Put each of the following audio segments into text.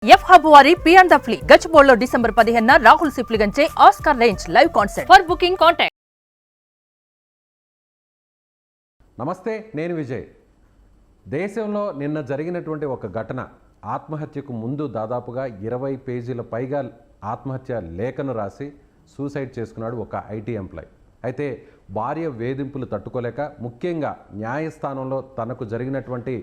F hub వారి పియాన్ ద ఫ్లీ గచ్చిబౌలిలో డిసెంబర్ 15న రాహుల్ సిప్లిగంచే Oscar range live concert. For booking contact. నమస్తే, నేను విజయ్. దేశంలో నిన్న జరిగినటువంటి ఒక ఘటన, ఆత్మహత్యకు ముందు దాదాపుగా 20 పేజీల పైగా ఆత్మహత్య లేఖను రాసి సూసైడ్ చేసుకున్నాడు ఒక ఐటీ ఎంప్లాయ్. అయితే భార్య వేధింపులు తట్టుకోలేక, ముఖ్యంగా న్యాయస్థానంలో తనకు జరిగినటువంటి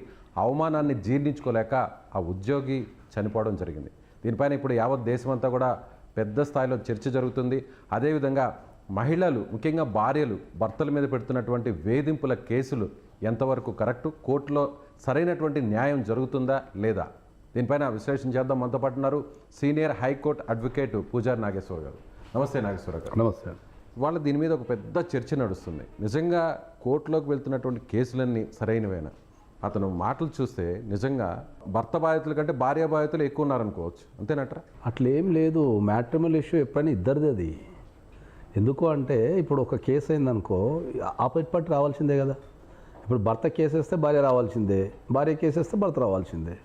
అవమానాన్ని జీర్ణించుకోలేక ఆ ఉద్యోగి చనిపోవడం జరిగింది. దీనిపైన ఇప్పుడు యావత్ దేశమంతా కూడా పెద్ద స్థాయిలో చర్చ జరుగుతుంది. అదేవిధంగా మహిళలు, ముఖ్యంగా భార్యలు భర్తల మీద పెడుతున్నటువంటి వేధింపుల కేసులు ఎంతవరకు కరెక్టు, కోర్టులో సరైనటువంటి న్యాయం జరుగుతుందా లేదా, దీనిపైన విశ్లేషణ చేద్దాం. మనతో పాటు ఉన్నారు సీనియర్ హైకోర్టు అడ్వకేట్ పూజారి నాగేశ్వర గారు. నమస్తే నాగేశ్వర గారు. నమస్తే. వాళ్ళ దీని మీద ఒక పెద్ద చర్చ నడుస్తుంది. నిజంగా కోర్టులోకి వెళ్తున్నటువంటి కేసులన్నీ సరైనవేనా? అతను మాటలు చూస్తే నిజంగా భర్త బాధితుల కంటే భార్య బాధితులు ఎక్కువ ఉన్నారనుకోవచ్చు, అంతేనట్రా? అట్లేం లేదు. మ్యాట్రిమోనియల్ ఇష్యూ ఎప్పుడైనా ఇద్దరిది అది. ఎందుకు అంటే ఇప్పుడు ఒక కేసు అయిందనుకో, ఆపోజిట్ పార్టీ రావాల్సిందే కదా. ఇప్పుడు భర్త కేసు వేస్తే భార్య రావాల్సిందే, భార్య కేసు వేస్తే భర్త రావాల్సిందే.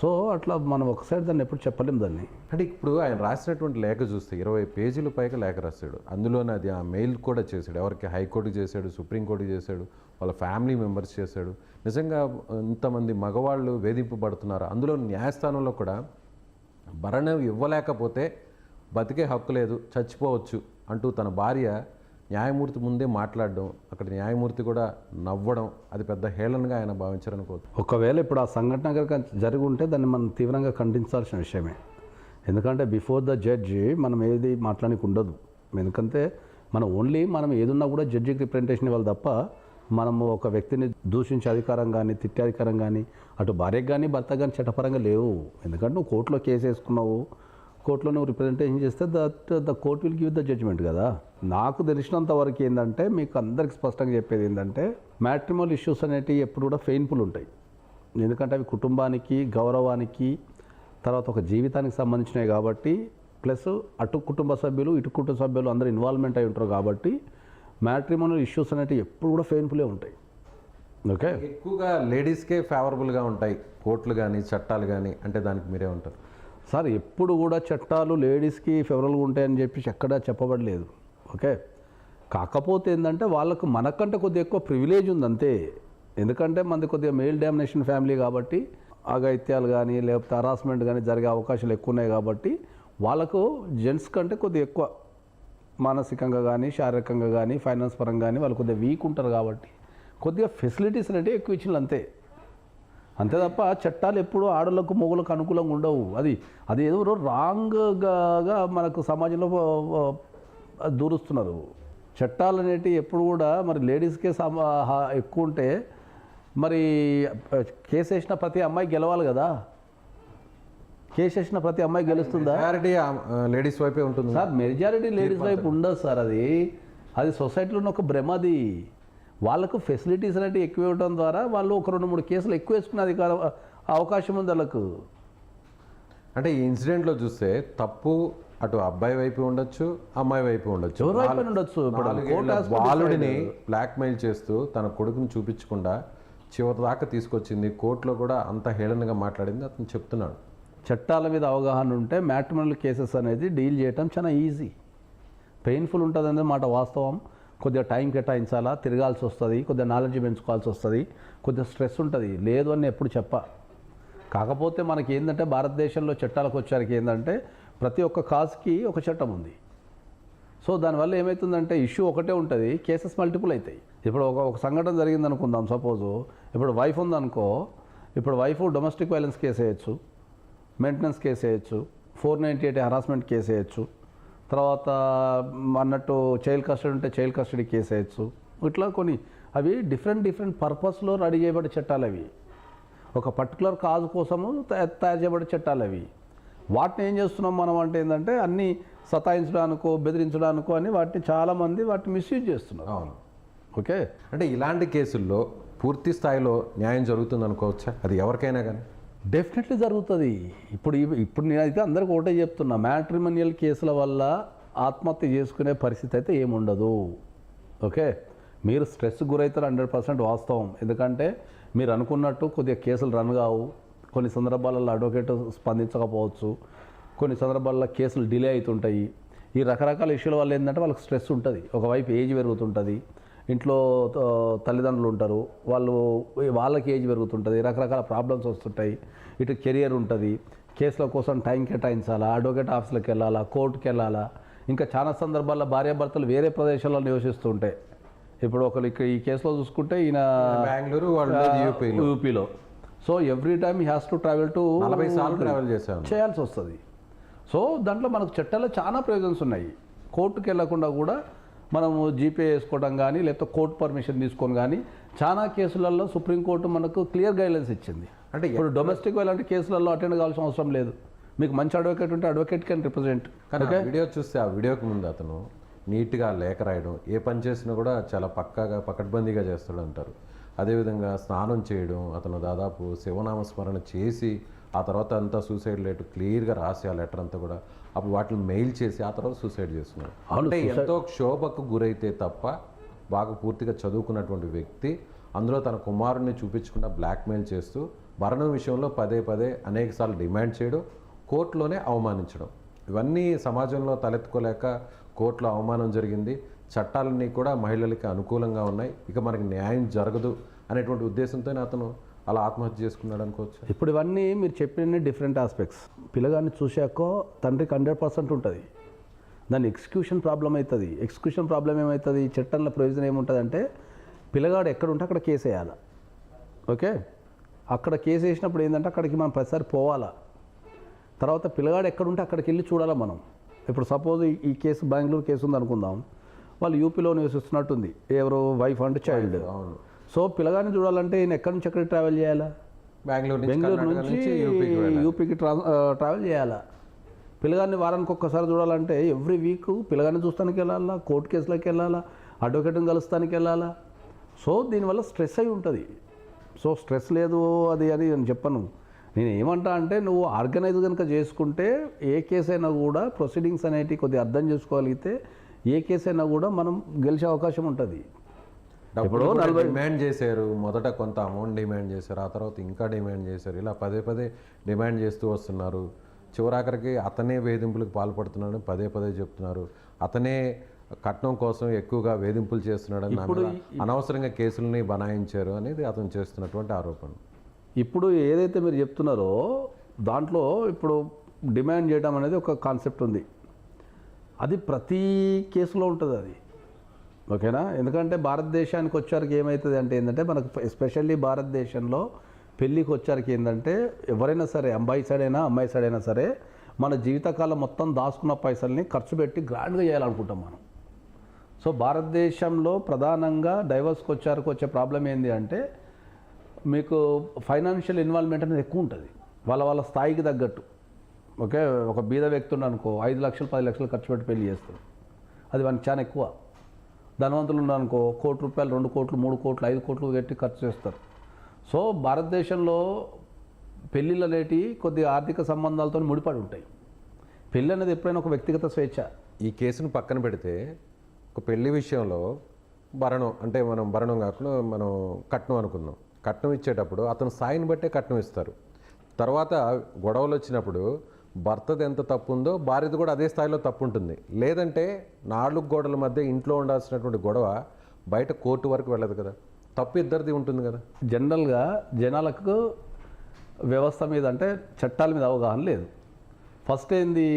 సో అట్లా మనం ఒక సైడ్ దాన్ని ఎప్పుడు చెప్పలేం దాన్ని. అంటే ఇప్పుడు ఆయన రాసినటువంటి లేఖ చూస్తే 20 పేజీల పైగా లేఖ రాశాడు. అందులోనే అది ఆ మెయిల్ కూడా చేశాడు. ఎవరికి? హైకోర్టుకి చేశాడు, సుప్రీంకోర్టుకి చేశాడు, వాళ్ళ ఫ్యామిలీ మెంబర్స్ చేశాడు. నిజంగా ఇంతమంది మగవాళ్ళు వేధింపబడుతున్నారు. అందులో న్యాయస్థానంలో కూడా భరణం ఇవ్వలేకపోతే బతికే హక్కు లేదు, చచ్చిపోవచ్చు అంటూ తన భార్య న్యాయమూర్తి ముందే మాట్లాడడం, అక్కడ న్యాయమూర్తి కూడా నవ్వడం, అది పెద్ద హేళనగా ఆయన భావించారనుకోవచ్చు. ఒకవేళ ఇప్పుడు ఆ సంఘటన కనుక జరిగి ఉంటే దాన్ని మనం తీవ్రంగా ఖండించాల్సిన విషయమే. ఎందుకంటే బిఫోర్ ద జడ్జి మనం ఏది మాట్లాడడానికి ఉండదు. ఎందుకంటే మనం ఏదున్నా కూడా జడ్జికి రిప్రజెంటేషన్ ఇవ్వాలి తప్ప మనము ఒక వ్యక్తిని దూషించే అధికారం కానీ, తిట్టే అధికారం కానీ అటు భార్యకు కానీ భర్త కానీ చట్టపరంగా లేవు. ఎందుకంటే నువ్వు కోర్టులో కేసు వేసుకున్నావు, కోర్టులో నువ్వు రిప్రజెంటేషన్ చేస్తే the court will give the judgement కదా. నాకు తెలిసినంత వరకు ఏంటంటే, మీకు అందరికి స్పష్టంగా చెప్పేది ఏంటంటే, మ్యాట్రిమోనియల్ ఇష్యూస్ అనేటివి ఎప్పుడు కూడా పెయిన్ఫుల్ ఉంటాయి. ఎందుకంటే అవి కుటుంబానికి, గౌరవానికి, తర్వాత ఒక జీవితానికి సంబంధించినవి కాబట్టి, ప్లస్ అటు కుటుంబ సభ్యులు ఇటు కుటుంబ సభ్యులు అందరూ ఇన్వాల్వ్మెంట్ అయి ఉంటారు కాబట్టి మ్యాట్రిమోనియల్ ఇష్యూస్ అనేవి ఎప్పుడు కూడా పెయిన్ఫుల్లే ఉంటాయి. ఓకే, ఎక్కువగా లేడీస్కే ఫేవరబుల్గా ఉంటాయి కోర్టులు కానీ చట్టాలు కానీ, అంటే దానికి మీరే ఉంటారు సార్. ఎప్పుడు కూడా చట్టాలు లేడీస్కి ఫేవరబుల్గా ఉంటాయని చెప్పి ఎక్కడా చెప్పబడలేదు. ఓకే, కాకపోతే ఏంటంటే వాళ్ళకు మనకంటే కొద్దిగా ఎక్కువ ప్రివిలేజ్ ఉంది అంతే. ఎందుకంటే మనది కొద్దిగా మెయిల్ డామినేషన్ ఫ్యామిలీ కాబట్టి అఘాయిత్యాలు కానీ లేకపోతే హరాస్మెంట్ కానీ జరిగే అవకాశాలు ఎక్కువ ఉన్నాయి కాబట్టి వాళ్ళకు జెంట్స్ కంటే కొద్దిగా ఎక్కువ మానసికంగా కానీ, శారీరకంగా కానీ, ఫైనాన్స్ పరంగా కానీ వాళ్ళు కొద్దిగా వీక్ ఉంటారు కాబట్టి కొద్దిగా ఫెసిలిటీస్ అనేవి ఎక్కువ ఇచ్చినారు అంతే తప్ప చట్టాలు ఎప్పుడు ఆడలకు మొగులకు అనుకూలంగా ఉండవు. అది ఏదో రాంగ్గా మనకు సమాజంలో దూరుస్తున్నారు. చట్టాలు అనేటివి ఎప్పుడు కూడా మరి లేడీస్కే ఎక్కువ ఉంటే మరి కేసు వేసిన ప్రతి అమ్మాయి గెలవాలి కదా. కేసు వేసిన ప్రతి అమ్మాయి గెలుస్తుందా? లేడీస్ వైపే ఉంటుంది సార్. మెజారిటీ లేడీస్ వైపు ఉండదు సార్. అది సొసైటీలో ఉన్న ఒక భ్రమది. వాళ్ళకు ఫెసిలిటీస్ అనేవి ఎక్కువ ఇవ్వడం ద్వారా వాళ్ళు ఒక 2-3 కేసులు ఎక్కువ వేసుకునే అవకాశం ఉంది వాళ్ళకు. అంటే ఈ ఇన్సిడెంట్లో చూస్తే తప్పు అటు అబ్బాయి వైపు ఉండొచ్చు, అమ్మాయి వైపు ఉండొచ్చు, ఎవరి వైపు ఉండొచ్చు. బాలుడిని బ్లాక్మెయిల్ చేస్తూ తన కొడుకుని చూపించకుండా చివరి దాకా తీసుకొచ్చింది. కోర్టులో కూడా అంత హేళనగా మాట్లాడింది అతను చెప్తున్నాడు. చట్టాల మీద అవగాహన ఉంటే మ్యాట్రిమోనియల్ కేసెస్ అనేది డీల్ చేయడం చాలా ఈజీ. పెయిన్ఫుల్ ఉంటుంది అనేది మాట వాస్తవం. కొద్దిగా టైం కేటాయించాలా, తిరగాల్సి వస్తుంది, కొద్దిగా నాలెడ్జ్ పెంచుకోవాల్సి వస్తుంది, కొద్దిగా స్ట్రెస్ ఉంటుంది. లేదు అని ఎప్పుడు కాకపోతే మనకి ఏంటంటే భారతదేశంలో చట్టాలకు వచ్చారికి ఏంటంటే ప్రతి ఒక్క కాజ్కి ఒక చట్టం ఉంది. సో దానివల్ల ఏమవుతుందంటే ఇష్యూ ఒకటే ఉంటుంది, కేసెస్ మల్టిపుల్ అవుతాయి. ఇప్పుడు ఒక సంఘటన జరిగింది అనుకుందాం. సపోజు ఇప్పుడు వైఫ్ ఉందనుకో, ఇప్పుడు వైఫ్ డొమెస్టిక్ వైలెన్స్ కేసు వేయచ్చు, మెయింటెనెన్స్ కేసు వేయచ్చు, 498 హరాస్మెంట్ కేసు వేయచ్చు, తర్వాత అన్నట్టు చైల్డ్ కస్టడీ ఉంటే చైల్డ్ కస్టడీ కేసు వేయచ్చు. ఇట్లా కొన్ని అవి డిఫరెంట్ పర్పస్లో రెడీ చేయబడే చట్టాలు. అవి ఒక పర్టికులర్ కాజ్ కోసము తయారు చేయబడే చట్టాలు. అవి వాటిని ఏం చేస్తున్నాం మనం అంటే ఏంటంటే అన్నీ సతాయించడానికో బెదిరించడానికో అని వాటిని చాలామంది వాటిని మిస్యూజ్ చేస్తున్నారు. అవును. ఓకే, అంటే ఇలాంటి కేసుల్లో పూర్తి స్థాయిలో న్యాయం జరుగుతుంది అనుకోవచ్చా? అది ఎవరికైనా కానీ డెఫినెట్లీ జరుగుతుంది. ఇప్పుడు నేనైతే అందరికీ ఒకటే చెప్తున్నా, మ్యాట్రిమోనియల్ కేసుల వల్ల ఆత్మహత్య చేసుకునే పరిస్థితి అయితే ఏముండదు. ఓకే, మీరు స్ట్రెస్ గురవుతారు 100% వాస్తవం. ఎందుకంటే మీరు అనుకున్నట్టు కొద్దిగా కేసులు రన్ కావు, కొన్ని సందర్భాలలో అడ్వకేట్ స్పందించకపోవచ్చు, కొన్ని సందర్భాల్లో కేసులు డిలే అవుతుంటాయి. ఈ రకరకాల ఇష్యూల వల్ల ఏంటంటే వాళ్ళకి స్ట్రెస్ ఉంటుంది. ఒకవైపు ఏజ్ పెరుగుతుంటుంది, ఇంట్లో తల్లిదండ్రులు ఉంటారు, వాళ్ళకి ఏజ్ పెరుగుతుంటుంది, రకరకాల ప్రాబ్లమ్స్ వస్తుంటాయి. ఇటు కెరియర్ ఉంటుంది, కేసుల కోసం టైం కేటాయించాలా, అడ్వకేట్ ఆఫీస్కి వెళ్ళాలా, కోర్టుకి వెళ్ళాలా. ఇంకా చాలా సందర్భాల్లో భార్యాభర్తలు వేరే ప్రదేశాల్లో నివసిస్తూ ఉంటాయి. ఇప్పుడు ఒకరు ఈ కేసులో చూసుకుంటే ఈయన బెంగళూరు, వాళ్ళు యూపీలో. So every time he has to travel to 40 సార్లు ట్రావెల్ చేయాల్సి వస్తుంది. సో దాంట్లో మనకు చట్టాల్లో చాలా ప్రయోజనాలు ఉన్నాయి. కోర్టుకి వెళ్ళకుండా కూడా మనము జీపే వేసుకోవడం కానీ, లేకపోతే కోర్టు పర్మిషన్ తీసుకొని కానీ చాలా కేసులలో సుప్రీంకోర్టు మనకు క్లియర్ గైడ్లైన్స్ ఇచ్చింది. అంటే ఇప్పుడు డొమెస్టిక్ ఇలాంటి కేసులలో అటెండ్ కావాల్సిన అవసరం లేదు. మీకు మంచి అడ్వకేట్ ఉంటే అడ్వకేట్ కెన్ రిప్రజెంట్. కానీ వీడియో చూస్తే ఆ వీడియోకి ముందు అతను నీట్గా లేఖ రాయడం, ఏ పని చేసినా కూడా చాలా పకడ్బందీగా చేస్తాడు అంటారు. అదేవిధంగా స్నానం చేయడం, అతను దాదాపు శివనామస్మరణ చేసి ఆ తర్వాత అంతా సూసైడ్ లెటర్ క్లియర్గా రాసి ఆ లెటర్ అంతా కూడా అప్పుడు వాటిని మెయిల్ చేసి ఆ తర్వాత సూసైడ్ చేస్తున్నాడు. అంటే ఎంతో క్షోభకు గురైతే తప్ప బాగా పూర్తిగా చదువుకున్నటువంటి వ్యక్తి అందులో తన కుమారుడిని చూపించకుండా బ్లాక్మెయిల్ చేస్తూ భరణం విషయంలో పదే అనేక సార్లు డిమాండ్ చేయడం, కోర్టులోనే అవమానించడం, ఇవన్నీ సమాజంలో తలెత్తుకోలేక కోర్టులో అవమానం జరిగింది. చట్టాలన్నీ కూడా మహిళలకి అనుకూలంగా ఉన్నాయి, ఇక మనకి న్యాయం జరగదు అనేటువంటి ఉద్దేశంతోనే అతను అలా ఆత్మహత్య చేసుకున్నాడు అనుకోవచ్చు. ఇప్పుడు ఇవన్నీ మీరు చెప్పిన డిఫరెంట్ ఆస్పెక్ట్స్. పిల్లగాన్ని చూశాకో తండ్రికి 100% ఉంటుంది. దాని ఎగ్జిక్యూషన్ ప్రాబ్లం అవుతుంది. ఎగ్జిక్యూషన్ ప్రాబ్లం ఏమవుతుంది, చట్టంలో ప్రొవిజన్ ఏముంటుంది అంటే పిల్లగాడు ఎక్కడ ఉంటే అక్కడ కేసు వేయాలి. ఓకే, అక్కడ కేసు వేసినప్పుడు ఏంటంటే అక్కడికి మనం ప్రతిసారి పోవాలా. తర్వాత పిల్లగాడు ఎక్కడ ఉంటే అక్కడికి వెళ్ళి చూడాలా మనం. ఇప్పుడు సపోజ్ ఈ కేసు బెంగళూరు కేసు ఉంది అనుకుందాం, వాళ్ళు యూపీలో నివసిస్తున్నట్టుంది, ఎవరు వైఫ్ అండ్ చైల్డ్. సో పిల్లగాడిని చూడాలంటే ఈయన ఎక్కడి నుంచి ఎక్కడికి ట్రావెల్ చేయాలా, బెంగళూరు నుంచి యూపీకి ట్రావెల్ చేయాలా. పిల్లగాడిని వారానికి ఒక్కసారి చూడాలంటే ఎవ్రీ వీక్ పిల్లగాడిని చూస్తానికి వెళ్ళాలా, కోర్టు కేసులకి వెళ్ళాలా, అడ్వకేట్ని కలుస్తానికి వెళ్ళాలా. సో దీనివల్ల స్ట్రెస్ అయి ఉంటుంది. సో స్ట్రెస్ లేదు అది అని నేను చెప్పను. నేను ఏమంటా అంటే నువ్వు ఆర్గనైజ్ కనుక చేసుకుంటే ఏ కేసు అయినా కూడా ప్రొసీడింగ్స్ అనేటివి కొద్దిగా అర్థం చేసుకోగలిగితే ఏ కేసు అయినా కూడా మనం గెలిచే అవకాశం ఉంటుంది. ఇప్పుడు డిమాండ్ చేశారు, మొదట కొంత అమౌంట్ డిమాండ్ చేశారు, ఆ తర్వాత ఇంకా డిమాండ్ చేశారు, ఇలా పదే డిమాండ్ చేస్తూ వస్తున్నారు. చివరాఖరికి అతనే వేధింపులకు పాల్పడుతున్నాడు పదే చెప్తున్నారు. అతనే కట్నం కోసం ఎక్కువగా వేధింపులు చేస్తున్నాడని, అనవసరంగా కేసులని బనాయించారు అనేది అతను చేస్తున్నటువంటి ఆరోపణ. ఇప్పుడు ఏదైతే మీరు చెప్తున్నారో దాంట్లో ఇప్పుడు డిమాండ్ చేయడం అనేది ఒక కాన్సెప్ట్ ఉంది. అది ప్రతి కేసులో ఉంటుంది అది. ఓకేనా, ఎందుకంటే భారతదేశానికి వచ్చారికి ఏమవుతుంది అంటే ఏంటంటే మనకు ఎస్పెషల్లీ భారతదేశంలో పెళ్ళికి వచ్చారికి ఏంటంటే ఎవరైనా సరే అబ్బాయి సైడ్ అయినా అమ్మాయి సైడ్ అయినా సరే మన జీవితకాలం మొత్తం దాచుకున్న పైసల్ని ఖర్చు పెట్టి గ్రాండ్గా చేయాలనుకుంటాం మనం. సో భారతదేశంలో ప్రధానంగా డైవర్స్కి వచ్చే ప్రాబ్లం ఏంటి అంటే మీకు ఫైనాన్షియల్ ఇన్వాల్వ్మెంట్ అనేది ఎక్కువ ఉంటుంది వాళ్ళ స్థాయికి తగ్గట్టు. ఓకే, ఒక బీద వ్యక్తి అనుకో 5 లక్షలు 10 లక్షలు ఖర్చు పెట్టి పెళ్లి చేస్తారు, అది వానికి చాలా ఎక్కువ. ధనవంతులు ఉన్నారనుకో 1 కోటి రూపాయలు 2 కోట్లు 3 కోట్లు 5 కోట్లు పెట్టి ఖర్చు చేస్తారు. సో భారతదేశంలో పెళ్ళిళ్ళు అనేటివి కొద్దిగా ఆర్థిక సంబంధాలతో ముడిపడి ఉంటాయి. పెళ్ళి అనేది ఎప్పుడైనా ఒక వ్యక్తిగత స్వేచ్ఛ. ఈ కేసును పక్కన పెడితే ఒక పెళ్లి విషయంలో భరణం అంటే మనం భరణం కాకుండా మనం కట్నం అనుకుందాం. కట్నం ఇచ్చేటప్పుడు అతను స్థాయిని బట్టే కట్నం ఇస్తారు. తర్వాత గొడవలు వచ్చినప్పుడు భర్తది ఎంత తప్పు ఉందో భార్యది కూడా అదే స్థాయిలో తప్పు ఉంటుంది. లేదంటే 4 గోడల మధ్య ఇంట్లో ఉండాల్సినటువంటి గొడవ బయట కోర్టు వరకు వెళ్ళదు కదా, తప్పు ఇద్దరిది ఉంటుంది కదా. జనరల్గా జనాలకు వ్యవస్థ మీద అంటే చట్టాల మీద అవగాహన లేదు. ఫస్ట్ ఏంది,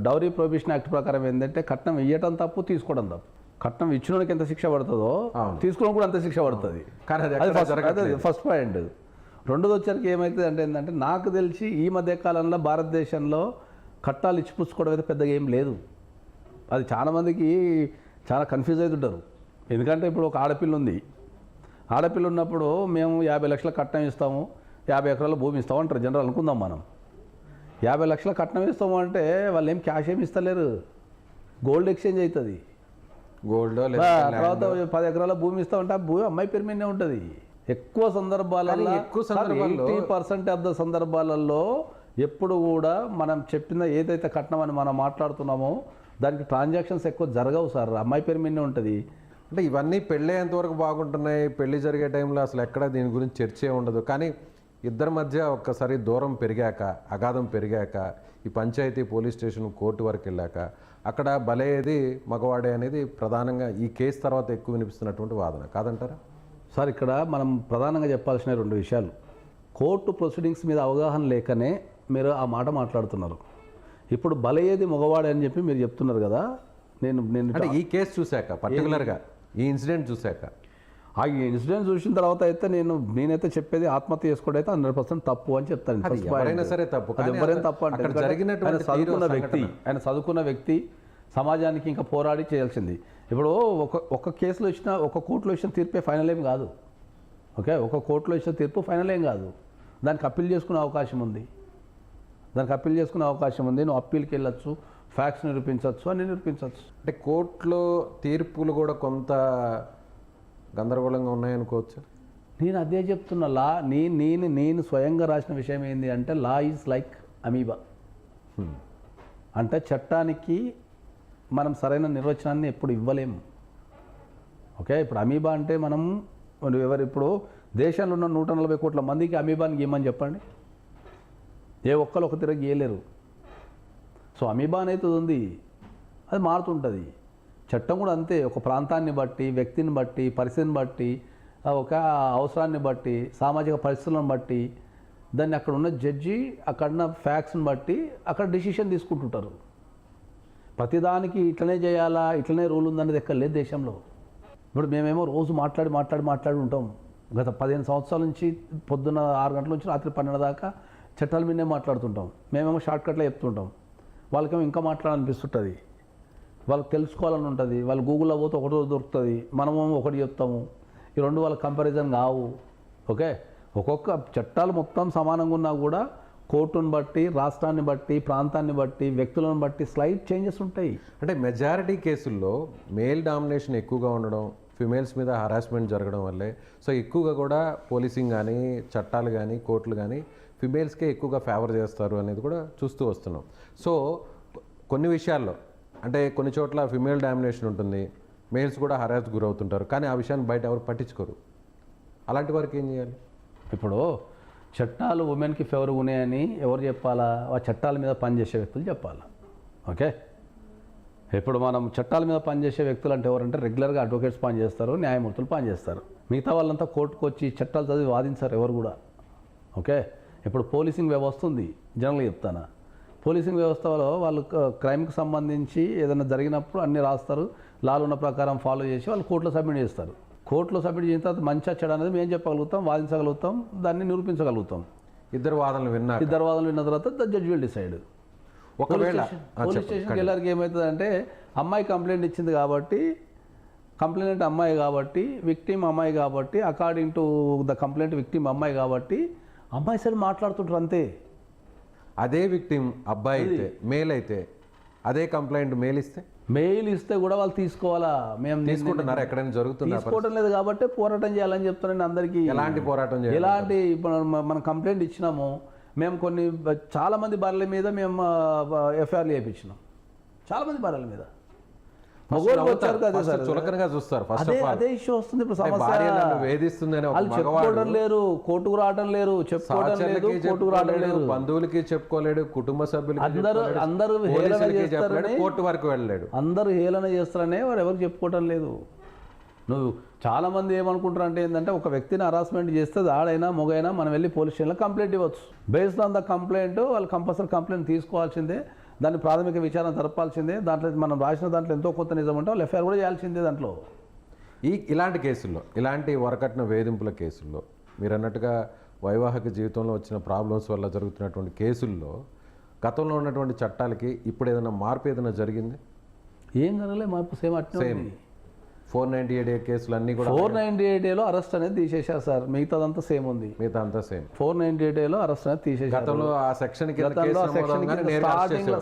డౌరీ ప్రొహిబిషన్ యాక్ట్ ప్రకారం ఏంటంటే కట్నం ఇవ్వటం తప్పు, తీసుకోవడం తప్పు. కట్నం ఇచ్చినోడికి ఎంత శిక్ష పడుతుందో తీసుకోవడం కూడా అంత శిక్ష పడుతుంది. అది ఫస్ట్ పాయింట్. రెండోది వచ్చరికి ఏమవుతుంది అంటే ఏంటంటే నాకు తెలిసి ఈ మధ్య కాలంలో భారతదేశంలో కట్టాలు ఇచ్చిపుచ్చుకోవడం అయితే పెద్దగా ఏం లేదు. అది చాలామందికి చాలా కన్ఫ్యూజ్ అవుతుంటారు. ఎందుకంటే ఇప్పుడు ఒక ఆడపిల్ల ఉంది, ఆడపిల్ల ఉన్నప్పుడు మేము 50 లక్షల కట్నం ఇస్తాము, 50 ఎకరాల భూమి ఇస్తాము అంటారు జనరల్ అనుకుందాం మనం. 50 లక్షల కట్నం ఇస్తాము అంటే వాళ్ళు ఏం క్యాష్ ఏమి ఇస్తలేరు, గోల్డ్ ఎక్స్చేంజ్ అవుతుంది. గోల్డ్ తర్వాత 10 ఎకరాల భూమి ఇస్తామంటే ఆ భూమి అమ్మాయి పేరు మీదనే ఉంటుంది. ఎక్కువ సందర్భాలలో 80% ఆఫ్ ద సందర్భాలలో ఎప్పుడు కూడా మనం చెప్పిన ఏదైతే కట్నం అని మనం మాట్లాడుతున్నామో దానికి ట్రాన్సాక్షన్స్ ఎక్కువ జరగవు సార్, అమ్మాయి పేరు మీదనే ఉంటుంది. అంటే ఇవన్నీ పెళ్ళి ఎంతవరకు బాగుంటున్నాయి, పెళ్లి జరిగే టైంలో అసలు ఎక్కడ దీని గురించి చర్చే ఉండదు. కానీ ఇద్దరి మధ్య ఒక్కసారి దూరం పెరిగాక, అగాధం పెరిగాక, ఈ పంచాయతీ పోలీస్ స్టేషన్ కోర్టు వరకు వెళ్ళాక అక్కడ బలయ్యేది మగవాడే అనేది ప్రధానంగా ఈ కేసు తర్వాత ఎక్కువ వినిపిస్తున్నటువంటి వాదన కాదంటారా? సార్ ఇక్కడ మనం ప్రధానంగా చెప్పాల్సిన 2 విషయాలు. కోర్టు ప్రొసీడింగ్స్ మీద అవగాహన లేకనే మీరు ఆ మాట మాట్లాడుతున్నారు. ఇప్పుడు బలయ్యేది మగవాడే అని చెప్పి మీరు చెప్తున్నారు కదా. నేను అంటే ఈ కేసు చూశాక పర్టికులర్గా ఈ ఇన్సిడెంట్ చూశాక, ఆ ఇన్సిడెంట్ చూసిన తర్వాత అయితే నేనైతే చెప్పేది ఆత్మహత్య చేసుకోవడం అయితే 100% తప్పు అని చెప్తాను. అది ఎవరైనా సరే తప్పు, అది కానీ ఎవరైనా తప్పు అంటే అక్కడ ఎందుకంటే జరిగినటువంటి ఆయన చదువుకున్న వ్యక్తి సమాజానికి ఇంకా పోరాడి చేయాల్సింది. ఇప్పుడు ఒక కేసులో ఇచ్చిన, ఒక కోర్టులో ఇచ్చిన తీర్పే ఫైనల్ ఏం కాదు. ఓకే, ఒక కోర్టులో ఇచ్చిన తీర్పు ఫైనల్ ఏం కాదు. దానికి అప్పీల్ చేసుకునే అవకాశం ఉంది. నువ్వు అప్పీల్కి వెళ్ళొచ్చు, ఫ్యాక్ట్స్ నిరూపించవచ్చు, అన్ని నిరూపించవచ్చు. అంటే కోర్టులో తీర్పులు కూడా కొంత గందరగోళంగా ఉన్నాయనుకోవచ్చు. నేను అదే చెప్తున్నా. లా నేను స్వయంగా రాసిన విషయం ఏంటి అంటే, లా ఈజ్ లైక్ అమీబా. అంటే చట్టానికి మనం సరైన నిర్వచనాన్ని ఎప్పుడు ఇవ్వలేము. ఓకే, ఇప్పుడు అమీబా అంటే ఇప్పుడు దేశంలో ఉన్న 140 కోట్ల మందికి అమీబాని గీయమని చెప్పండి, ఏ ఒక్కరు ఒక తిరగ గీయలేరు. సో అమీబా అనేది ఉంది, అది మారుతుంటుంది. చట్టం కూడా అంతే. ఒక ప్రాంతాన్ని బట్టి, వ్యక్తిని బట్టి, పరిస్థితిని బట్టి, ఒక అవసరాన్ని బట్టి, సామాజిక పరిస్థితులను బట్టి, దాన్ని అక్కడ ఉన్న జడ్జి అక్కడున్న ఫ్యాక్ట్స్ని బట్టి అక్కడ డిసిషన్ తీసుకుంటుంటారు. ప్రతిదానికి ఇట్లనే చేయాలా, ఇట్లనే రూల్ ఉందనేది ఎక్కడ లేదు దేశంలో. ఇప్పుడు మేమేమో రోజు మాట్లాడి ఉంటాం. గత 15 సంవత్సరాల నుంచి పొద్దున్న 6 గంటల నుంచి రాత్రి 12 దాకా చట్టాల మీదే మాట్లాడుతుంటాం. మేమేమో షార్ట్కట్లో చెప్తుంటాం. వాళ్ళకేమో ఇంకా మాట్లాడాలనిపిస్తుంటుంది, వాళ్ళకి తెలుసుకోవాలని ఉంటుంది. వాళ్ళు గూగుల్లో పోతే ఒకటి దొరుకుతుంది, మనము ఒకటి చెప్తాము. ఈ 2 వాళ్ళకి కంపారిజన్ కావు. ఓకే, ఒక్కొక్క చట్టాలు మొత్తం సమానంగా ఉన్నా కూడా కోర్టును బట్టి, రాష్ట్రాన్ని బట్టి, ప్రాంతాన్ని బట్టి, వ్యక్తులను బట్టి స్లైట్ చేంజెస్ ఉంటాయి. అంటే మెజారిటీ కేసుల్లో మేల్ డామినేషన్ ఎక్కువగా ఉండడం, ఫిమేల్స్ మీద హరాస్మెంట్ జరగడం వల్లే సో ఎక్కువగా కూడా పోలీసింగ్ కానీ, చట్టాలు కానీ, కోర్టులు కానీ ఫిమేల్స్కే ఎక్కువగా ఫేవర్ చేస్తారు అనేది కూడా చూస్తూ వస్తున్నాం. సో కొన్ని విషయాల్లో అంటే కొన్ని చోట్ల ఫిమేల్ డామినేషన్ ఉంటుంది, మేల్స్ కూడా హరాస్ గురవుతుంటారు, కానీ ఆ విషయాన్ని బయట ఎవరు పట్టించుకోరు. అలాంటి వారికి ఏం చేయాలి? ఇప్పుడు చట్టాలు ఉమెన్కి ఫేవర్ ఉన్నాయని ఎవరు చెప్పాలా? ఆ చట్టాల మీద పనిచేసే వ్యక్తులు చెప్పాలా. ఓకే, ఇప్పుడు మనం చట్టాల మీద పనిచేసే వ్యక్తులు అంటే ఎవరంటే రెగ్యులర్గా అడ్వకేట్స్ పనిచేస్తారు, న్యాయమూర్తులు పనిచేస్తారు. మిగతా వాళ్ళంతా కోర్టుకు వచ్చి చట్టాలు చదివి వాదించారు ఎవరు కూడా. ఓకే, ఇప్పుడు పోలీసింగ్ వ్యవస్థ ఉంది. జనరల్గా చెప్తాను, పోలీసింగ్ వ్యవస్థలో వాళ్ళు క్రైమ్కి సంబంధించి ఏదైనా జరిగినప్పుడు అన్నీ రాస్తారు, లాలు ఉన్న ప్రకారం ఫాలో చేసి వాళ్ళు కోర్టులో సబ్మిట్ చేస్తారు. కోర్టులో సబ్మిట్ చేసిన తర్వాత మంచి చెడు అనేది మేము చెప్పగలుగుతాం, వాదించగలుగుతాం, దాన్ని నిరూపించగలుగుతాం. ఇద్దరు వాదనలు విన్న తర్వాత ద జడ్జ్ విల్ డిసైడ్. ఒకవేళ పోలీస్ స్టేషన్కి వెళ్ళారికి ఏమవుతుందంటే, అమ్మాయి కంప్లైంట్ ఇచ్చింది కాబట్టి, కంప్లైంట్ అమ్మాయి కాబట్టి, విక్టిమ్ అమ్మాయి కాబట్టి, according to the complaint victim అమ్మాయి కాబట్టి అమ్మాయి సరే మాట్లాడుతుంటారు అంతే. అదే విక్టిమ్ అబ్బాయి అయితే, మేల్ అయితే, అదే కంప్లైంట్ మెయిల్ ఇస్తే కూడా వాళ్ళు తీసుకోవాలా? మేము తీసుకుంటున్నారు, ఎక్కడైనా జరుగుతుంది, తీసుకోవడం లేదు కాబట్టి పోరాటం చేయాలని చెప్తున్నాను అందరికీ. ఎలాంటి పోరాటం చేయాలి? ఎలాంటి మనం కంప్లైంట్ ఇచ్చినాము, మేము చాలామంది భార్యల మీద మేము ఎఫ్ఐఆర్లు చేయించినాం. చాలామంది భార్యల మీద చులకనగా చూస్తారు. అదే ఇష్యూ వస్తుంది. ఇప్పుడు వేధిస్తుందని చెప్పుకోవడం లేరు, కోర్టుకు రావడం లేరు, చెప్పుకోవడం లేదు, కోర్టుకు రావడం లేదు, బంధువులకి చెప్పుకోలేడు, కుటుంబ సభ్యులు అందరూ హేళన చేస్తారని, కోర్టు వరకు వెళ్ళలేడు, అందరూ హేళన చేస్తారనే వారు ఎవరు చెప్పుకోవడం లేదు. నువ్వు చాలామంది ఏమనుకుంటారు అంటే ఏంటంటే, ఒక వ్యక్తిని హరాస్మెంట్ చేస్తే ఆడైనా మొగైనా మనం వెళ్ళి పోలీస్ స్టేషన్లో కంప్లైంట్ ఇవ్వచ్చు. బేస్డ్ ఆన్ ద కంప్లైంట్ వాళ్ళు కంపల్సరీ కంప్లైంట్ తీసుకోవాల్సిందే, దాన్ని ప్రాథమిక విచారణ జరపాల్సిందే. దాంట్లో మనం రాసిన దాంట్లో ఎంతో కొంత నిజం ఉంటే వాళ్ళు ఎఫ్ఐఆర్ కూడా చేయాల్సిందే. దాంట్లో ఇలాంటి కేసుల్లో, ఇలాంటి వరకట్న వేధింపుల కేసుల్లో మీరు అన్నట్టుగా వైవాహిక జీవితంలో వచ్చిన ప్రాబ్లమ్స్ వల్ల జరుగుతున్నటువంటి కేసుల్లో గతంలో ఉన్నటువంటి చట్టాలకి ఇప్పుడు ఏదైనా మార్పు ఏదైనా జరిగింది? ఏం జరగలేదు, మార్పు సేమ్ అట్నే. 498A కేసులు అన్నీ కూడా 498Aలో అరెస్ట్ అనేది తీసేశారు సార్, మిగతాదంతా సేమ్ ఉంది. 498Aలో అరెస్ట్ అనేది తీసేశారు. గతంలో ఆ సెక్షన్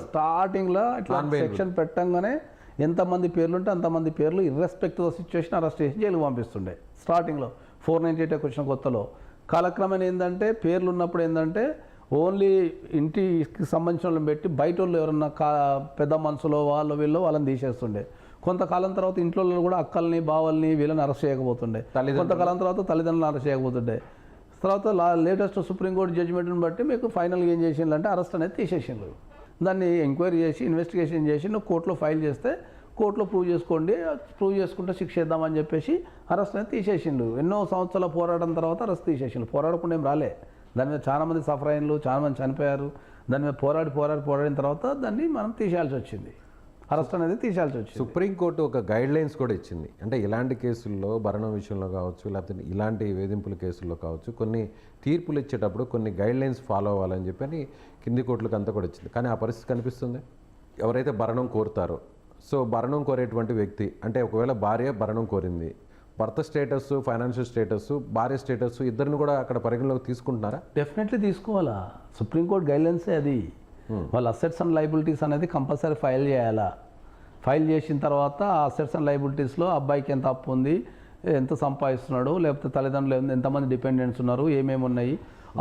స్టార్టింగ్లో ఇట్లా సెక్షన్ పెట్టంగానే ఎంతమంది పేర్లు ఉంటే అంతమంది పేర్లు ఇర్రెస్పెక్టివ్ ఆఫ్ సిచ్యువేషన్ అరెస్ట్ చేసి జైలుకు పంపిస్తుండే. స్టార్టింగ్లో 498 వచ్చిన కొత్తలో కాలక్రమేణా ఏంటంటే, పేర్లు ఉన్నప్పుడు ఏంటంటే ఓన్లీ ఇంటికి సంబంధించిన వాళ్ళని పెట్టి బయట వాళ్ళు ఎవరన్నా పెద్ద మనసులో వాళ్ళని తీసేస్తుండే. కొంతకాలం తర్వాత ఇంట్లో కూడా అక్కల్ని, బావల్ని, వీళ్ళని అరెస్ట్ చేయకపోతుండే. కొంతకాలం తర్వాత తల్లిదండ్రులను అరెస్ట్ చేయకపోతుండే. తర్వాత లేటెస్ట్ సుప్రీంకోర్టు జడ్జిమెంట్ని బట్టి మీకు ఫైనల్గా ఏం చేసిందంటే అరెస్ట్ అనేది తీసేసిండ్రు. దాన్ని ఎంక్వైరీ చేసి ఇన్వెస్టిగేషన్ చేసి నువ్వు కోర్టులో ఫైల్ చేస్తే కోర్టులో ప్రూవ్ చేసుకోండి, ప్రూవ్ చేసుకుంటే శిక్ష ఇద్దామని చెప్పేసి అరెస్ట్ అనేది తీసేసిండు. ఎన్నో సంవత్సరాల పోరాటం తర్వాత అరెస్ట్ తీసేసిండు. పోరాడకుండా ఏం రాలే, దాని మీద చాలామంది సఫర్ అయినలు, చాలామంది చనిపోయారు. దాని మీద పోరాడిన తర్వాత దాన్ని మనం తీసేయాల్సి వచ్చింది, అరెస్ట్ అనేది తీసేయాల్సి వచ్చింది. సుప్రీంకోర్టు ఒక గైడ్ లైన్స్ కూడా ఇచ్చింది. అంటే ఇలాంటి కేసుల్లో భరణం విషయంలో కావచ్చు, లేకపోతే ఇలాంటి వేధింపుల కేసుల్లో కావచ్చు, కొన్ని తీర్పులు ఇచ్చేటప్పుడు కొన్ని గైడ్ లైన్స్ ఫాలో అవ్వాలని చెప్పి అని కింది కోర్టులకు అంతా కూడా ఇచ్చింది. కానీ ఆ పరిస్థితి కనిపిస్తుంది. ఎవరైతే భరణం కోరుతారో, సో భరణం కోరేటువంటి వ్యక్తి అంటే ఒకవేళ భార్య భరణం కోరింది, భర్త స్టేటస్, ఫైనాన్షియల్ స్టేటస్, భార్య స్టేటస్ ఇద్దరిని కూడా అక్కడ పరిగణలోకి తీసుకుంటున్నారా? డెఫినెట్లీ తీసుకోవాలా. సుప్రీంకోర్టు గైడ్లైన్సే అది. వాళ్ళ అసెట్స్ అండ్ లైబిలిటీస్ అనేది కంపల్సరీ ఫైల్ చేయాలా. ఫైల్ చేసిన తర్వాత ఆ అసెట్స్ అండ్ లైబిలిటీస్లో అబ్బాయికి ఎంత అప్పు ఉంది, ఎంత సంపాదిస్తున్నాడు, లేకపోతే తల్లిదండ్రులు ఎంతమంది డిపెండెంట్స్ ఉన్నారు, ఏమేమి ఉన్నాయి,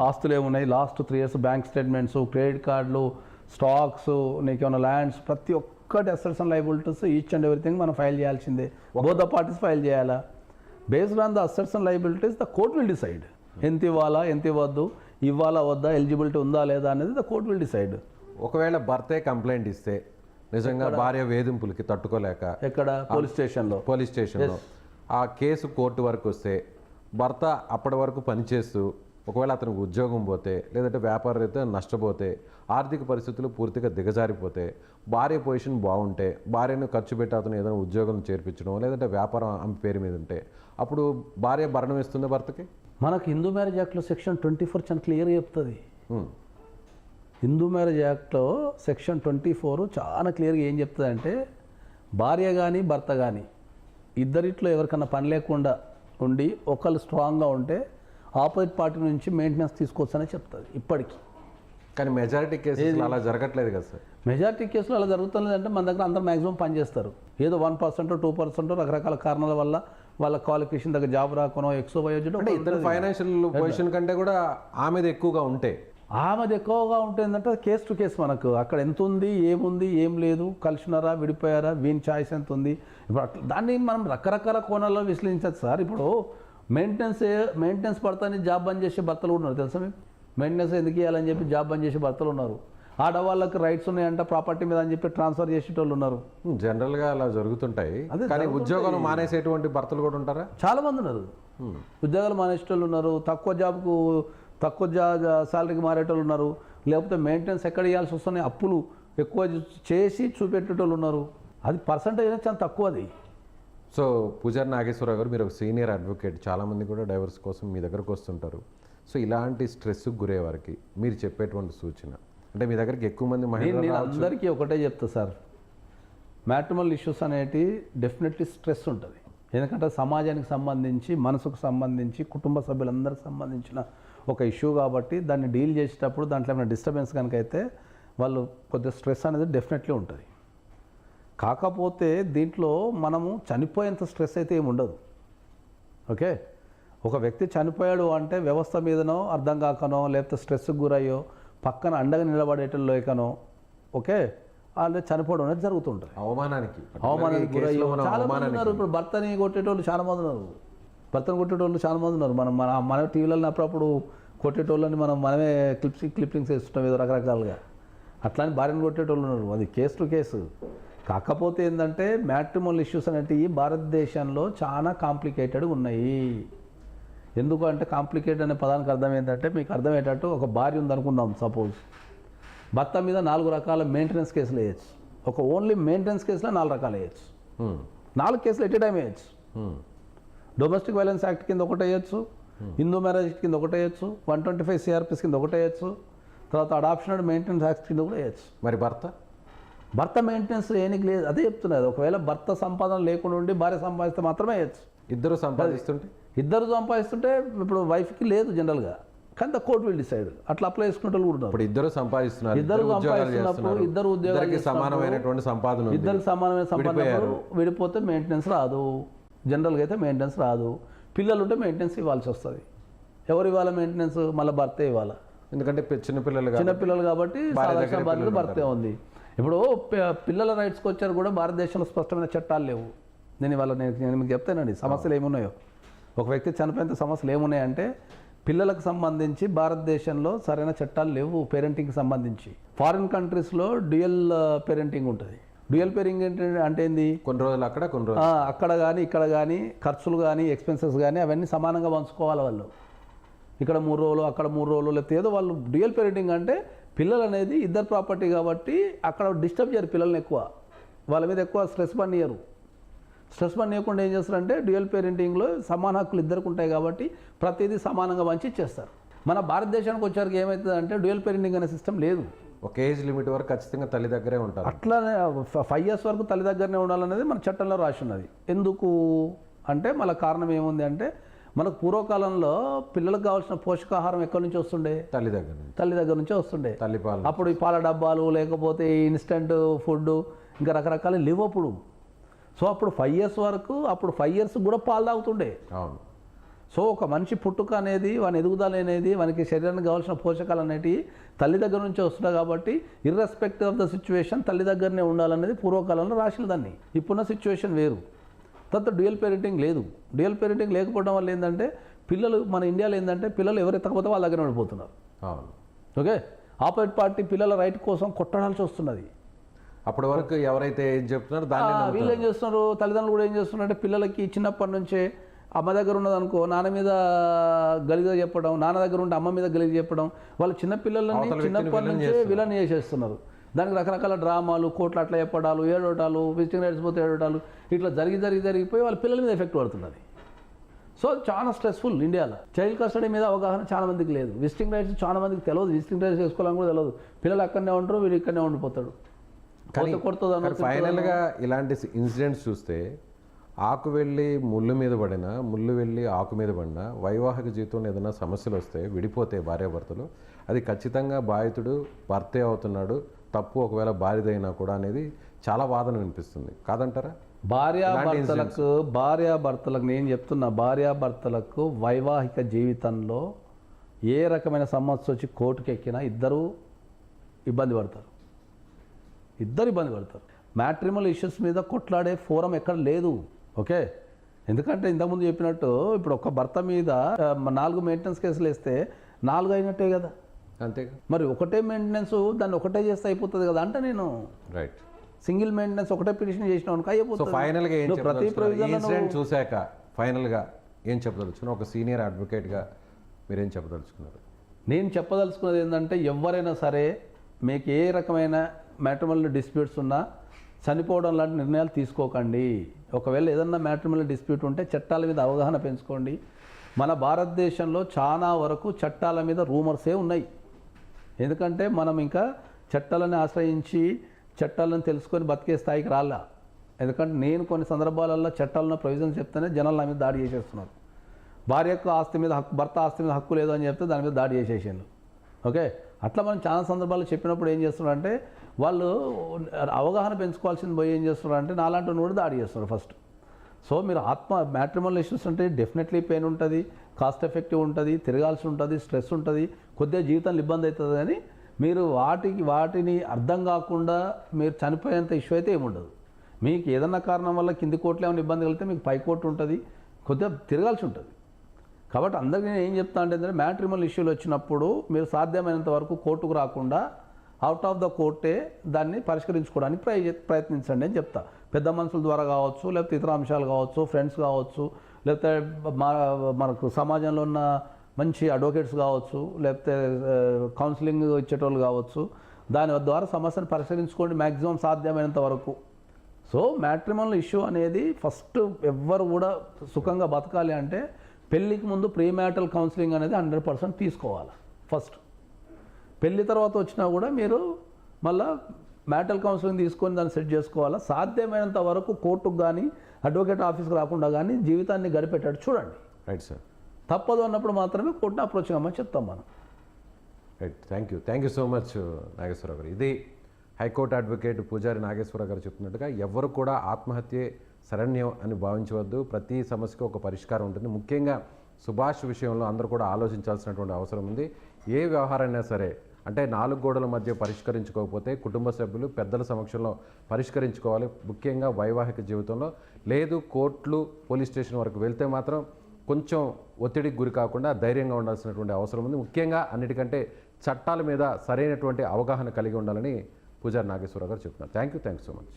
ఆస్తులు ఏమున్నాయి, last 3 years bank statements, credit కార్డులు, స్టాక్స్, నీకేమైనా ల్యాండ్స్, ప్రతి ఒక్కటి assets and liabilities each and everything మనం ఫైల్ చేయాల్సిందే. బోత్ ద పార్టీస్ ఫైల్ చేయాలా. Based on the assets and liabilities the court will decide ఎంత ఇవ్వాలా, ఎంత ఇవ్వద్దు, ఇవ్వాలా వద్దా, ఎలిజిబిలిటీ ఉందా లేదా అనేది ద కోర్ట్ విల్ డిసైడ్. ఒకవేళ భర్తే కంప్లైంట్ ఇస్తే నిజంగా భార్య వేధింపులకి తట్టుకోలేక ఎక్కడ పోలీస్ స్టేషన్లో ఆ కేసు కోర్టు వరకు వస్తే భర్త అప్పటి వరకు పనిచేస్తూ ఒకవేళ అతనికి ఉద్యోగం పోతే, లేదంటే వ్యాపార రీత్యా నష్టపోతే, ఆర్థిక పరిస్థితులు పూర్తిగా దిగజారిపోతే, భార్య పొజిషన్ బాగుంటే, భార్యను ఖర్చు పెట్టి అతను ఏదైనా ఉద్యోగం చేర్పించడం, లేదంటే వ్యాపారం ఆమె పేరు మీద ఉంటే, అప్పుడు భార్య భరణం ఇస్తుంది భర్తకి. మనకు హిందూ మ్యారేజ్ యాక్ట్లో సెక్షన్ 24 చాలా క్లియర్గా చెప్తుంది. హిందూ మ్యారేజ్ యాక్ట్లో సెక్షన్ 24 చాలా క్లియర్గా ఏం చెప్తుంది అంటే, భార్య కానీ భర్త కానీ ఇద్దరిట్లో ఎవరికన్నా పని లేకుండా ఉండి ఒకళ్ళు స్ట్రాంగ్గా ఉంటే ఆపోజిట్ పార్టీ నుంచి మెయింటెనెన్స్ తీసుకోవచ్చని చెప్తుంది ఇప్పటికీ. కానీ మెజారిటీ కేసులు అలా జరగట్లేదు కదా సార్. మెజారిటీ కేసులు అలా జరుగుతున్నదంటే మన దగ్గర అందరూ మ్యాక్సిమం పనిచేస్తారు. ఏదో 1%, 2% రకరకాల కారణాల వల్ల వాళ్ళ క్వాలిఫికేషన్ దగ్గర జాబ్ రాకనో ఎక్సో వయోజన అంటే ఇద్దరు ఫైనాన్షియల్ పొజిషన్ కంటే కూడా ఆమెది ఎక్కువగా ఉంటే, ఆమెది ఎక్కువగా ఉంటుందంటే కేస్ టు కేసు మనకు అక్కడ ఎంత ఉంది, ఏముంది, ఏం లేదు, కలిసినారా, విడిపోయారా, వీని ఛాయిస్ ఎంత ఉంది. ఇప్పుడు అట్లా దాన్ని మనం రకరకాల కోణాల్లో విశ్లేషించచ్చు సార్. ఇప్పుడు మెయింటెనెన్స్ భర్తని జాబ్ బంద్ చేసే భర్తలు ఉన్నారు తెలుసా మీకు. మెయింటెనెన్స్ ఎందుకు ఇవ్వాలని చెప్పి జాబ్ బంద్ చేసే భర్తలు ఉన్నారు. ఆడవాళ్ళకి రైట్స్ ఉన్నాయంట ప్రాపర్టీ మీద అని చెప్పి ట్రాన్స్ఫర్ చేసేటోళ్ళు ఉన్నారు. జనరల్గా అలా జరుగుతుంటాయి. కానీ ఉద్యోగాలు మానేసేటువంటి భర్తలు కూడా ఉంటారా? చాలా మంది ఉన్నారు. ఉద్యోగాలు మానేసేటోళ్ళు ఉన్నారు, తక్కువ శాలరీకి మారేటోళ్ళు ఉన్నారు, లేకపోతే మెయింటెనెన్స్ ఎక్కడ ఇవ్వాల్సి వస్తున్నాయి అప్పులు ఎక్కువ చేసి చూపెట్టేటోళ్ళు ఉన్నారు. అది పర్సంటేజ్ అనేది చాలా తక్కువ. అది సో పూజారి నాగేశ్వరరావు గారు, మీరు ఒక సీనియర్ అడ్వకేట్, చాలామంది కూడా డైవర్స్ కోసం మీ దగ్గరకు వస్తుంటారు. సో ఇలాంటి స్ట్రెస్కి గురే వారికి మీరు చెప్పేటువంటి సూచన అంటే, మీ దగ్గరికి ఎక్కువ మంది మహిళలు నేను అందరికీ ఒకటే చెప్తా సార్, మ్యాట్రిమోనల్ ఇష్యూస్ అనేటి డెఫినెట్లీ స్ట్రెస్ ఉంటుంది. ఎందుకంటే సమాజానికి సంబంధించి, మనసుకు సంబంధించి, కుటుంబ సభ్యులందరికి సంబంధించిన ఒక ఇష్యూ కాబట్టి దాన్ని డీల్ చేసేటప్పుడు దాంట్లో ఏమైనా డిస్టర్బెన్స్ కనుక అయితే వాళ్ళు కొద్దిగా స్ట్రెస్ అనేది డెఫినెట్లీ ఉంటుంది. కాకపోతే దీంట్లో మనము చనిపోయేంత స్ట్రెస్ అయితే ఏమి ఉండదు. ఓకే, ఒక వ్యక్తి చనిపోయాడు అంటే వ్యవస్థ మీదనో అర్థం కాకనో, లేకపోతే స్ట్రెస్కి గురయ్యో, పక్కన అండగా నిలబడేటోళ్ళు లేకనో, ఓకే, వాళ్ళు చనిపోవడం అనేది జరుగుతుంటుంది. అవమానానికి గురయ్యో చాలా మంది ఉన్నారు. ఇప్పుడు భర్తని కొట్టేటోళ్ళు చాలా మంది ఉన్నారు. భర్తను కొట్టేటోళ్ళు చాలా మంది ఉన్నారు. మన టీవీలలో అప్పుడప్పుడు కొట్టేటోళ్ళని మనమే క్లిప్పింగ్స్ వేస్తుంటాం ఏదో రకరకాలుగా. అట్లానే భార్యను కొట్టేటోళ్ళు ఉన్నారు. అది కేసు టు కేసు. కాకపోతే ఏంటంటే మ్యాట్రిమోనల్ ఇష్యూస్ అనేటివి భారతదేశంలో చాలా కాంప్లికేటెడ్ ఉన్నాయి. ఎందుకంటే కాంప్లికేటెడ్ అనే పదానికి అర్థం ఏంటంటే, మీకు అర్థమయ్యేటట్టు ఒక భార్య ఉందనుకుందాం సపోజ్, భర్త మీద 4 రకాల మెయింటెనెన్స్ కేసులు వేయచ్చు. ఒక ఓన్లీ మెయింటెనెన్స్ కేసులో 4 రకాలు వేయచ్చు. 4 కేసులు ఎట్ ఏ టైం వేయచ్చు. డొమెస్టిక్ వైలెన్స్ యాక్ట్ కింద ఒకటి వేయచ్చు, హిందూ మ్యారేజ్ కింద ఒకటి వేయచ్చు, 125 CRPS కింద ఒకటి వేయచ్చు, తర్వాత అడాప్షన్ అండ్ మెయింటెనెన్స్ యాక్ట్ కింద కూడా వేయచ్చు. మరి భర్త మెయింటెనెన్స్ ఏనికి లేదు, అదే చెప్తున్నది. ఒకవేళ భర్త సంపాదన లేకుండా ఉండి భార్య సంపాదిస్తే మాత్రమే వేయచ్చు. ఇద్దరు సంపాదిస్తుంటే ఇప్పుడు వైఫ్కి లేదు జనరల్గా, కానీ ద కోర్ట్ విల్ డిసైడ్. అట్లా అప్లై చేసుకుంటే కూడా ఉన్నారు. ఇప్పుడు ఇద్దరు సంపాదిస్తున్నప్పుడు ఇద్దరు ఉద్యోగాలు సమానమైనటువంటి సంపాదన, ఇద్దరికి సమానమైన సంపాదన విడిపోతే మెయింటెనెన్స్ రాదు. జనరల్గా అయితే మెయింటెనెన్స్ రాదు. పిల్లలు ఉంటే మెయింటెనెన్స్ ఇవ్వాల్సి వస్తుంది. ఎవరు ఇవ్వాలి మెయింటెనెన్స్? మళ్ళీ భర్తే ఇవ్వాలి. ఎందుకంటే చిన్నపిల్లలు కాబట్టి సాధారణ బాధ్యత భర్తే ఉంది. ఇప్పుడు పిల్లల రైట్స్కి వచ్చారు కూడా భారతదేశంలో స్పష్టమైన చట్టాలు లేవు. నేను మీకు చెప్తానండి సమస్యలు ఏమున్నాయో. ఒక వ్యక్తి చనిపోయిన సమస్యలు ఏమున్నాయంటే, పిల్లలకు సంబంధించి భారతదేశంలో సరైన చట్టాలు లేవు పేరెంటింగ్కి సంబంధించి. ఫారిన్ కంట్రీస్లో డ్యూయల్ పేరెంటింగ్ ఉంటుంది. డ్యూయల్ పేరెంటింగ్ అంటే ఏంది, కొన్ని రోజులు అక్కడ కొన్ని రోజులు అక్కడ కానీ ఇక్కడ కానీ ఖర్చులు కానీ ఎక్స్పెన్సెస్ కానీ అవన్నీ సమానంగా పంచుకోవాలి వాళ్ళు. ఇక్కడ 3 రోజులు అక్కడ 3 రోజులు, లేకపోతే ఏదో వాళ్ళు. డ్యూయల్ పేరెంటింగ్ అంటే పిల్లలు అనేది ఇద్దరు ప్రాపర్టీ కాబట్టి అక్కడ డిస్టర్బ్ చేయరు పిల్లల్ని ఎక్కువ, వాళ్ళ మీద ఎక్కువ స్ట్రెస్ పనియరు. స్ట్రెస్ పనియకుండా ఏం చేస్తారంటే డ్యూయల్ పేరెంటింగ్లో సమాన హక్కులు ఇద్దరికి ఉంటాయి కాబట్టి ప్రతిదీ సమానంగా పంచి ఇచ్చేస్తారు. మన భారతదేశానికి వచ్చేసరికి ఏమవుతుంది అంటే డ్యూయల్ పేరెంటింగ్ అనే సిస్టమ్ లేదు. ఒక ఏజ్ లిమిట్ వరకు ఖచ్చితంగా తల్లి దగ్గరే ఉంటారు. అట్లానే 5 years వరకు తల్లి దగ్గరనే ఉండాలనేది మన చట్టంలో రాసి ఉన్నది. ఎందుకు అంటే మన కారణం ఏముంది అంటే మనకు పూర్వకాలంలో పిల్లలకు కావాల్సిన పోషకాహారం ఎక్కడి నుంచి వస్తుండే, తల్లి దగ్గర నుంచి, తల్లి దగ్గర నుంచే వస్తుండే. తల్లిపాలు, అప్పుడు ఈ పాల డబ్బాలు లేకపోతే ఇన్స్టెంట్ ఫుడ్ ఇంకా రకరకాల లేవు అప్పుడు. సో అప్పుడు 5 years వరకు, అప్పుడు 5 years కూడా పాలు తాగుతుండే. అవును. సో ఒక మనిషి పుట్టుక అనేది, వాని ఎదుగుదల అనేది, వానికి శరీరానికి కావాల్సిన పోషకాలు అనేటివి తల్లి దగ్గర నుంచే వస్తున్నాయి కాబట్టి ఇర్రెస్పెక్టివ్ ఆఫ్ ద సిచ్యువేషన్ తల్లి దగ్గరనే ఉండాలనేది పూర్వకాలంలో రాసిన దాన్ని. ఇప్పుడున్న సిచ్యువేషన్ వేరు. తర్వాత డ్యూయల్ పేరెంటింగ్ లేదు. డ్యూయల్ పేరెంటింగ్ లేకపోవడం వల్ల ఏంటంటే పిల్లలు మన ఇండియాలో ఏంటంటే పిల్లలు ఎవరు ఎత్తకపోతే వాళ్ళ దగ్గర ఉండిపోతున్నారు. అవును. ఓకే, ఆపోజిట్ పార్టీ పిల్లల రైట్ కోసం కొట్టడాల్సి వస్తున్నది. అప్పటి వరకు ఎవరైతే ఏం చెప్తున్నారో దాన్ని వీళ్ళు ఏం చేస్తున్నారు, తల్లిదండ్రులు కూడా ఏం చేస్తున్నారంటే పిల్లలకి చిన్నప్పటి నుంచే అమ్మ దగ్గర ఉన్నదనుకో నాన్న మీద గలిగా చెప్పడం, నాన్న దగ్గర ఉంటే అమ్మ మీద గలిగా చెప్పడం, వాళ్ళు చిన్నపిల్లలని చిన్నప్పటి నుంచే విలన్ చేసేస్తున్నారు. దానికి రకరకాల డ్రామాలు, కోట్లు అట్లా చెప్పడాలు, ఏడవటాలు, విజిటింగ్ రైట్స్ పోతే ఏడవటాలు, ఇట్లా జరిగిపోయి వాళ్ళ పిల్లల మీద ఎఫెక్ట్ పడుతున్నది. సో చాలా స్ట్రెస్ఫుల్ ఇండియాలో. చైల్డ్ కస్టడీ మీద అవగాహన చాలా మందికి లేదు. విజిటింగ్ రైట్స్ చాలా మందికి తెలియదు. విజిటింగ్ రైట్స్ చేసుకోవాలని కూడా తెలియదు. పిల్లలు అక్కడనే ఉంటారు, వీళ్ళు ఇక్కడనే ఉండిపోతాడు. ఫైనల్గా ఇలాంటి ఇన్సిడెంట్స్ చూస్తే ఆకు వెళ్ళి ముళ్ళు మీద పడినా, ముళ్ళు వెళ్ళి ఆకు మీద పడినా, వైవాహిక జీవితంలో ఏదైనా సమస్యలు వస్తే విడిపోతే భార్యాభర్తలు, అది ఖచ్చితంగా బాధితుడు భర్తే అవుతున్నాడు, తప్పు ఒకవేళ భార్యదైనా కూడా అనేది చాలా వాదన వినిపిస్తుంది. కాదంటారా? భార్యాభర్తలకు నేను చెప్తున్నా, భార్యాభర్తలకు వైవాహిక జీవితంలో ఏ రకమైన సమస్య వచ్చి కోర్టుకు ఎక్కినా ఇద్దరు ఇబ్బంది పడతారు. మ్యాట్రిమోనల్ ఇష్యూస్ మీద కొట్లాడే ఫోరం ఎక్కడ లేదు. ఓకే, ఎందుకంటే ఇంతకుముందు చెప్పినట్టు ఇప్పుడు ఒక భర్త మీద 4 మెయింటెనెన్స్ కేసులు వేస్తే 4 అయినట్టే కదా. అంతే. మరి ఒకటే మెయింటెనెన్స్ దాన్ని ఒకటే చేస్తే అయిపోతుంది కదా. అంటే నేను రైట్, సింగిల్ మెయింటెనెన్స్ ఒకటే పిటిషన్ చేసినావు అయిపోతుంది. ఫైనల్గా ప్రతి ప్రొవిజన్ చూశాక ఫైనల్గా ఏం చెప్పదలుచుకున్నారు? ఒక సీనియర్ అడ్వకేట్గా మీరేం చెప్పదలుచుకున్నారు? నేను చెప్పదలుచుకున్నది ఏంటంటే ఎవరైనా సరే మీకు ఏ రకమైన మ్యాట్రిమోనల్ డిస్ప్యూట్స్ ఉన్నా చనిపోవడం లాంటి నిర్ణయాలు తీసుకోకండి. ఒకవేళ ఏదన్నా మ్యాట్రిమోనల్ డిస్ప్యూట్ ఉంటే చట్టాల మీద అవగాహన పెంచుకోండి. మన భారతదేశంలో చాలా వరకు చట్టాల మీద రూమర్సే ఉన్నాయి. ఎందుకంటే మనం ఇంకా చట్టాలను ఆశ్రయించి చట్టాలను తెలుసుకొని బతికే స్థాయికి రాలా. ఎందుకంటే నేను కొన్ని సందర్భాలలో చట్టాలను ప్రొవిజన్స్ చెప్తేనే జనాలు నా మీద దాడి చేసేస్తున్నారు. భార్యకు ఆస్తి మీద హక్కు, భర్త ఆస్తి మీద హక్కు లేదు అని చెప్తే దాని మీద దాడి చేసేసాను. ఓకే, అట్లా మనం చాలా సందర్భాలు చెప్పినప్పుడు ఏం చేస్తున్నారంటే వాళ్ళు అవగాహన పెంచుకోవాల్సింది పోయి ఏం చేస్తున్నారంటే నాలాంటి కూడా దాడి చేస్తున్నారు ఫస్ట్. సో మీరు మ్యాట్రిమోనల్ ఇష్యూస్ అంటే డెఫినెట్లీ పెయిన్ ఉంటుంది, కాస్ట్ ఎఫెక్టివ్ ఉంటుంది, తిరగాల్సి ఉంటుంది, స్ట్రెస్ ఉంటుంది, కొద్దిగా జీవితంలో ఇబ్బంది అవుతుంది. కానీ మీరు వాటిని అర్థం కాకుండా మీరు చనిపోయేంత ఇష్యూ అయితే ఏముండదు. మీకు ఏదన్నా కారణం వల్ల కింది కోర్టులో ఏమైనా ఇబ్బంది కలిగితే మీకు పై కోర్టు ఉంటుంది, కొద్దిగా తిరగాల్సి ఉంటుంది. కాబట్టి అందరికీ నేను ఏం చెప్తా అంటే మ్యాట్రిమోనల్ ఇష్యూలు వచ్చినప్పుడు మీరు సాధ్యమైనంత వరకు కోర్టుకు రాకుండా అవుట్ ఆఫ్ ద కోర్టే దాన్ని పరిష్కరించుకోవడానికి ప్రయత్నించండి అని చెప్తా. పెద్ద మనుషుల ద్వారా కావచ్చు, లేకపోతే ఇతర అంశాలు కావచ్చు, ఫ్రెండ్స్ కావచ్చు, లేకపోతే మనకు సమాజంలో ఉన్న మంచి అడ్వకేట్స్ కావచ్చు, లేకపోతే కౌన్సిలింగ్ ఇచ్చేటోళ్ళు కావచ్చు, దాని ద్వారా సమస్యను పరిష్కరించుకోండి మ్యాక్సిమం సాధ్యమైనంత వరకు. సో మ్యాట్రిమోనల్ ఇష్యూ అనేది ఫస్ట్ ఎవ్వరు కూడా సుఖంగా బతకాలి అంటే పెళ్ళికి ముందు ప్రీమ్యారిటల్ కౌన్సిలింగ్ అనేది 100% తీసుకోవాలి ఫస్ట్. పెళ్ళి తర్వాత వచ్చినా కూడా మీరు మళ్ళీ మ్యారిటల్ కౌన్సిలింగ్ తీసుకొని దాన్ని సెట్ చేసుకోవాలా. సాధ్యమైనంత వరకు కోర్టుకు కానీ అడ్వకేట్ ఆఫీస్కి రాకుండా కానీ జీవితాన్ని గడిపేటట్టు చూడండి. Right sir. తప్పదు అన్నప్పుడు మాత్రమే కోర్టుని అప్రోచ్ కమ్మని చెప్తాం మనం. Right, thank you so much Nageswararao గారు. ఇది హైకోర్టు అడ్వకేట్ పూజారి నాగేశ్వరరావు గారు చెప్తున్నట్టుగా ఎవరు కూడా ఆత్మహత్యే శరణ్యం అని భావించవద్దు. ప్రతి సమస్యకు ఒక పరిష్కారం ఉంటుంది. ముఖ్యంగా సుభాష్ విషయంలో అందరూ కూడా ఆలోచించాల్సినటువంటి అవసరం ఉంది. ఏ వ్యవహారైనా సరే అంటే 4 గోడల మధ్య పరిష్కరించుకోకపోతే కుటుంబ సభ్యులు పెద్దల సమక్షంలో పరిష్కరించుకోవాలి. ముఖ్యంగా వైవాహిక జీవితంలో లేదు కోర్టులు పోలీస్ స్టేషన్ వరకు వెళ్తే మాత్రం కొంచెం ఒత్తిడికి గురి కాకుండా ధైర్యంగా ఉండాల్సినటువంటి అవసరం ఉంది. ముఖ్యంగా అన్నిటికంటే చట్టాల మీద సరైనటువంటి అవగాహన కలిగి ఉండాలని పూజారి నాగేశ్వరరావు గారు చెప్తున్నారు. Thank you so much.